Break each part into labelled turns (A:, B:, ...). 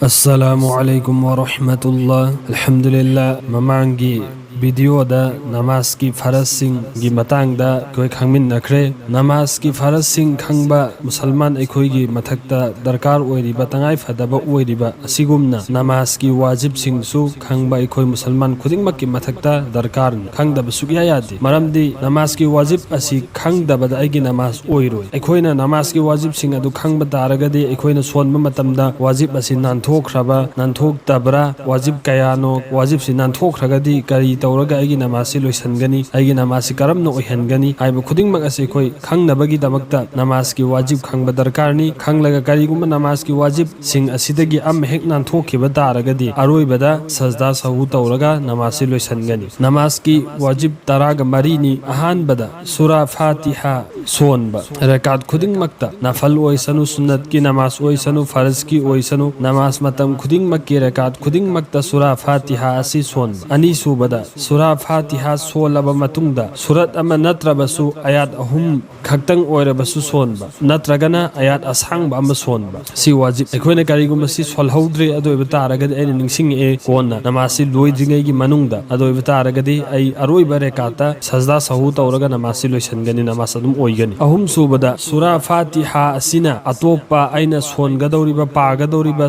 A: अस्सलामुअलैकुम वरहमतुल्लाह। अल्हम्दुलिल्लाह ममांगी वीडियो दा नमाज की फरज सिंह की मतंग दा कोई खंगमिन नखरे नमाज की फरज सिंह खंगबा मुसलमान एखोई की मथक्ता दरकार ओइरिबा तंगाई फदबा ओइरिबा असिगुमना नमाज की वाजिब सिंह सु खंगबा एखोई मुसलमान खुदिंगमक की मथक्ता दरकार खंगदबा सुगिया यादे मरमदी नमाज की वाजिब असि खंगदबा दा आइगी नमाज ओइरोय एखोइना नमाज की वाजिब सिंह अदु खंगबा तारगदि एखोइना सोनबा मतमदा वाजिब असि नानथोखराबा नानथोक्तबरा वाजिब कयानो वाजिब सि नानथोखरगदि करी तौरगा आइगी नमाज लोइसनगनी आइगी नमाज करमनो ओइहनगनी हाइबा खुदिंगमक असे कोई खंगनबगी दमकता नमाज की वाजिब खंगबा दरकारनी खंगलगा करीगुम्बा नमाज की वाजिब सिंह असिदगी अम हेक नानथोखिबा तारगदि अरोइबदा सजदा सहू तौरगा नमाज लोइसनगनी नमाज की वाजिब तरागा मरीनी अहानबदा सूरा फातिहा सोनबा रकात खुदिंगमकता नफल ओइसनु सुन्नत की नमाज ओइसनु फर्ज की ओइसनु नमाज मतम खुदिंगमक की रकात खुदिंगमकता सूरा फातिहा असि सोनबा अनि सुबदा सूरा फातिहा सोलबा मतुंगदा सूरत अमा नत्रबसु आयात अहुम खक्तंग ओइरबसु सोनबा नत्रगना आयात असांगबा अमा सोनबा सि वाजिब एखोइना करीगुम्बा सि सोलहौद्रे अदोइबा तारगदि ऐना निंगसिंग ए कोना नमाज सि लोइद्रिंगैगी मनुंगदा अदोइबा तारगदि ऐ अरोइबा रेकाता सजदा सहू तौरगा नमाज सि लोइसनगनि नमाज अदुम ओइगनि अहुम सुबदा सूरा फातिहा असिना अतोपा ऐना सोनगदौरिबा पागदौरिबा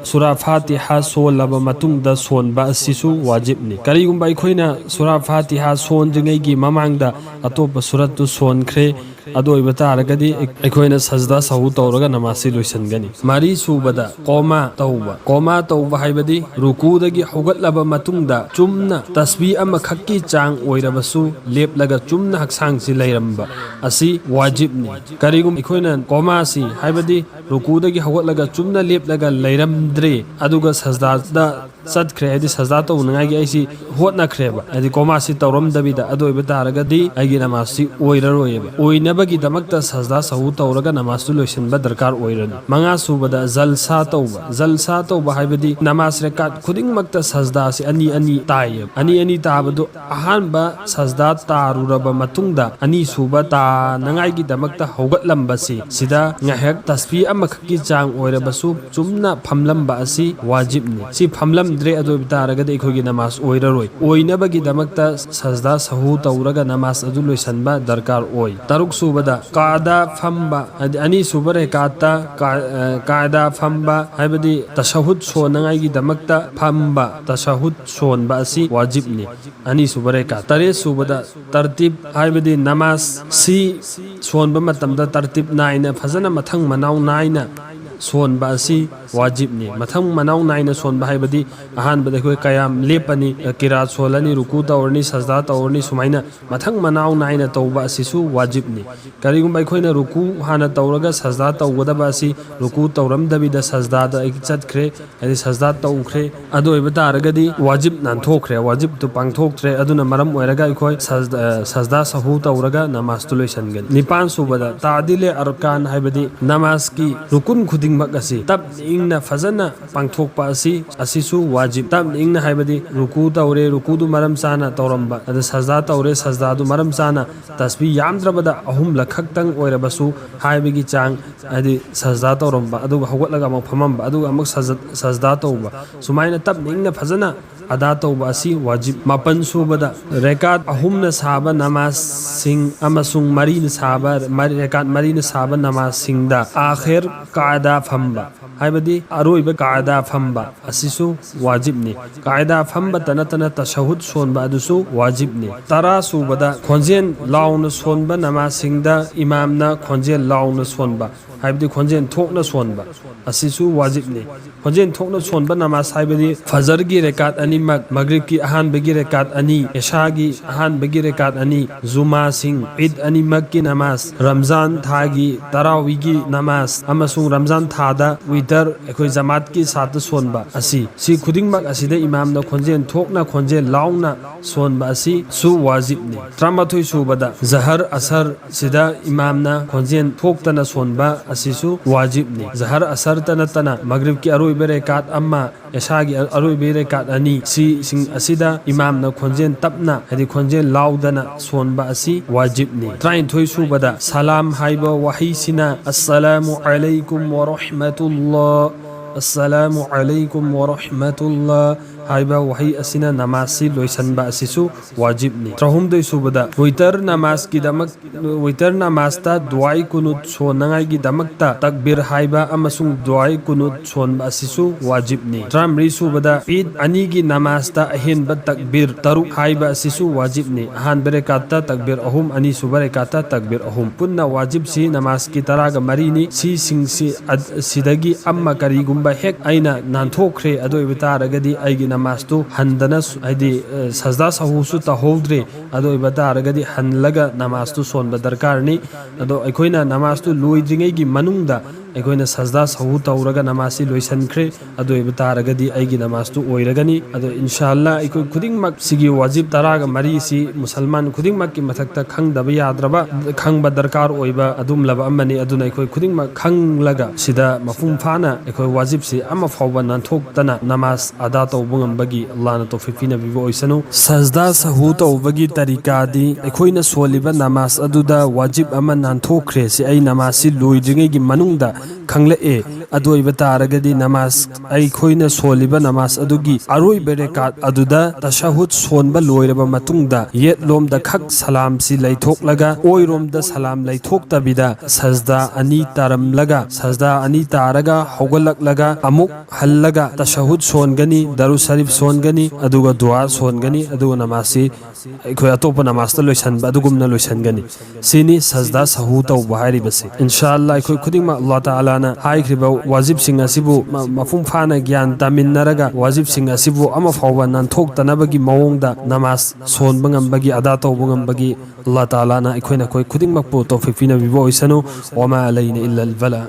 A: सूरा फातिहा सोलबा मतुंगदा सोनबा असिसु वाजिबनि करीगुम्बा एखोइना सूरा फातिहा सोनद्रिंगैगी ममांगदा अतोपा सूरतु सोनख्रे अदोइबा तारगदि एखोइना सजदा सहू तौरगा नमाज सि लोइसनगनि मरी सुबदा कोमा तौबा हाइबदि रुकुदगी हौगतलबा मतुंगदा चुमना तस्बीह अमा खक्की चांग ओइरबसु लेपलगा चुमना हक्सांग सि लैरंबा असि वाजिबनि करीगुम एखोइना कोमा सि हाइबदि रुकुदगी हौगतलगा चुमना लेपलगा लैरंद्रे अदुगा सजदादा चतख्रे हाइदि सजदा तौनगागी ऐसि होतनख्रेबा हाइदि कोमा सि तौरमदबिदा अदोइबा तारगदि आइगी नमाज सि ओइररोयबा ओइनबगी दमकता सजदा सहू तौरगा नमाज तु लोइसनबा दरकार ओइरनि मंगा सुबदा जलसा तौबा हाइबदि नमाज रेकात खुदिंगमकता सजदा सि अनि अनि ताय अनि ताबदु अहानबा सजदा तारुरबा मतुंगदा अनि सुबा ता नंगाइगी दमकता हौगतलंबसि सिदा ngahek tasbih ama khaki chang oirabasu chumna phamlamba asi wajibni si phamlamdre adoi taragade ikhogi namaz oiraroi oinabagi damakta sajda sahu tauraga namaz adu loisanba darkar oi taruk subada qaada phamba ani subare kata qaada phamba haibadi tashahhud sonangai gi damakta phamba tashahhud sonba asi wajibni ani subare ka tare subada tartib haibadi namaz si sonba matamda tartib naina fazana mathang manau naina सोनबा असि वाजिबनि मथंग मनाउ नाइना सोनबा हाइबदि अहानबदा कोइ कयाम लेपनि किरात सोलनि रुकू तौरनि सजदा तौरनि सुमाइना मथंग मनाउ नाइना तौबा असिसु वाजिबनि करिगुम अखोइना रुकू हाना तौरगा सजदा तौगदबा असि रुकू तौरमदबिदा सजदादा चतख्रे हाइदि सजदा तौख्रे अदोइबा तारगदि वाजिब नानथोख्रे वाजिब तु पांगथोख्रे अदुना मरम ओइरगा अखोइ सजदा सहू तौरगा नमाज तु लोइसनगन निपान सुबदा तादिले अरकान हाइबदि नमाज की रुकुन मकसी तब इंगना फजना पांगथोकपा असिसु वाजिब तब इंगना हाइबदि रुकू तौरे रुकूदु मरम चाना तौरंबा अद सजदा तौरे सजदादु मरम चाना तस्बीह यामद्रबदा अहुम लखक्तंग ओइरबसु हाइबगी चांग अदि सजदा तौरंबा अदु हौगतलगा अमक फमंबा अदु अमक सजदा तौबा सुमाइना तब इंगना फजना अदा तौबा असि वाजिब मापन सुबदा रेकात अहुमना साबा नमाज सिंह अमसुंग मरीन साबा रेकात मरीन साबा नमाज सिंहदा आखिर कायदा फंबा हाइबदि अरोइबा कायदा फंबा असिसु वाजिबनि कायदा फंबा तनतना तशहुद सोनबा अदुसु वाजिबनि तरा सुबदा खोंजेन लाउन सोनबा नमाज सिंहदा इमामना खोंजेन लाउन सोनबा हाइबदि खोंजेन थोकना सोनबा असिसु वाजिबनि खोंजेन थोकना सोनबा नमाज हाइबदि फजर की रेकात अनि मगरिब की अहानबगी रेकात अनि इशा की अहानबगी रेकात अनि जुमा सिंह ईद अनि मग की नमाज रमजान थागी तरावी की नमाज अमसुंग रमजान थादा वितर एखोइ जमात की साथ सोनबा असि सि खुदिंगमक असिदा इमामना खोंजेन थोकना खोंजेन लाउना सोनबा असि सु वाजिबनि त्रमाथोइ सुबदा जहर असर सिदा इमामना खोंजेन थोकतना सोनबा असिसु वाजिबनि जहर असर तना मगरिब की अरोइबे रेकात अम्मा इशा की अरोइबे रेकात अनि सि सिंग असिदा इमामना खोंजेन तपना हदि खोंजेन लाउदना सोनबा असि वाजिबनि त्राइथोइ सुबदा सलाम हाइबा वहीसिना अस्सलामु अलैकुम व रहमतुल्लाह assalamu alaikum wa rahmatullah haiba wahi asina namasi loisanba asisu wajibni. Trahumdoi subada witar namas ki damak witar namasta duai kunut sonangai ki damakta takbir haiba amasung duai kunut sonba asisu wajibni. Tramri subada Eid ani ki namasta ahinba takbir taruk haiba asisu wajibni. Ahan berekata takbir ahum ani subarekata takbir ahum. Punna wajib si namas ki taraga marini si singsi sidagi amma karigumba hek aina nanthokre adoi bitaragadi aigi namastu handana haidi sajda sahusu tahovdre adoi bitaragadi hanlaga namastu sonba darkarni ado aikoina namastu loidringai gi manungda aikoina sajda sahu tawraga namasi loisankre adoi bitaragadi aigi namastu oiragani ado inshallah aikoi khudingmak sigi wajib taraga mari si musalman khudingmak ki mathakta khangdaba yadraba khangba darkar oiba adum laba amani aduna aikoi khudingmak khanglaga sida mafum fana aikoi wajib si ama fawba nanthok namaz ada tawbungam bagi Allah na tawfiq pina bibo oisanu sajda sahu tawbagi tarika di aikoina soliba namaz aduda wajib ama nanthokre si ai namaz si loidringai gi manungda khangla e adoi bataragadi namaz aikoina soliba namaz adugi aroi berekat aduda tashahud sonba loiraba matungda yet lom da khak salam si laithok laga oirom da salam laithok tabida sajda ani taram laga sajda ani taraga hogolak laga amuk hallaga tashahud songani daru sharif songani aduga dua songani aduga namasi akhoi atopa namaz ta loisan ba adugumna loisangani sini sajda sahu taw bahari basi inshallah akhoi khuding ma Allah taala na haikriba wajib sing asibu mafum fana gyan tamin naraga wajib sing asibu ama fawba nanthok tanabagi mawongda namaz sonbangam bagi ada tawbungam bagi Allah taala na akhoi na koi khuding makpo tawfiq pina bibo isanu wama alayna illa al bala